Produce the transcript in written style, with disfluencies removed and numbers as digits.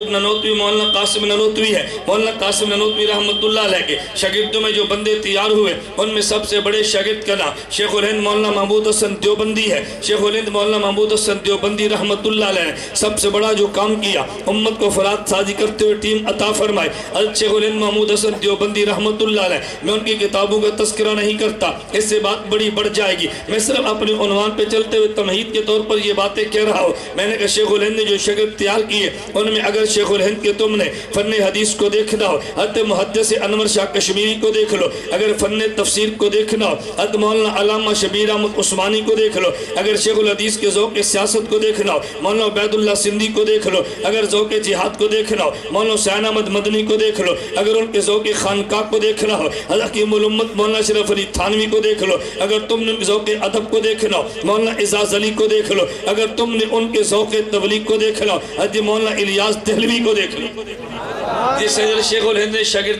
ننوتوی مولانا قاسم ننوتوی ہے۔ مولانا قاسم ننوتوی رحمت اللہ علیہ کے شاگردوں میں جو بندے تیار ہوئے ان میں سب سے بڑے شاگرد کا نام شیخ الہند مولانا محمود حسن دیوبندی ہے۔ شیخ الہند مولانا محمود حسن دیوبندی رحمت اللہ علیہ نے سب سے بڑا جو کام کیا امت کو افراد سازی کرتے ہوئے ٹیم عطا فرمائے۔ حضرت شیخ الہند محمود حسن دیوبندی رحمت اللہ علیہ، میں ان کی کتابوں کا تذکرہ نہیں کرتا، اس سے بات بڑی بڑھ جائے گی، میں صرف اپنے عنوان پہ چلتے ہوئے تمہید کے طور پر یہ باتیں کہہ رہا ہوں۔ میں نے کہا شیخ الہند نے جو شاگرد تیار کیے ان میں اگر شیخ الہند کے تم نے فن حدیث کو دیکھنا ہو حضرت محدث انور شاہ کشمیری کو دیکھ لو، اگر فن تفسیر کو دیکھنا ہو حضرت مولانا علامہ شبیر احمد عثمانی کو دیکھ لو، اگر شیخ الحدیث کے ذوق سیاست کو دیکھنا ہو مولانا عبید اللہ سندھی کو دیکھ لو، اگر ذوق جہاد کو دیکھنا ہو مولانا حسین احمد مدنی کو دیکھ لو، اگر ان کے ذوق خانقاہ کو دیکھنا ہو حضرت حکیم الامت مولانا شرف علی تھانوی کو دیکھ لو، اگر تم نے ذوق ادب کو دیکھنا ہو مولانا اعزاز علی کو دیکھ لو، اگر تم نے ان کے ذوق تبلیغ کو دیکھنا ہو حضرت مولانا الیاس دہلوی کو دیکھ لو۔ یہ شیخ الہند نے شاگرد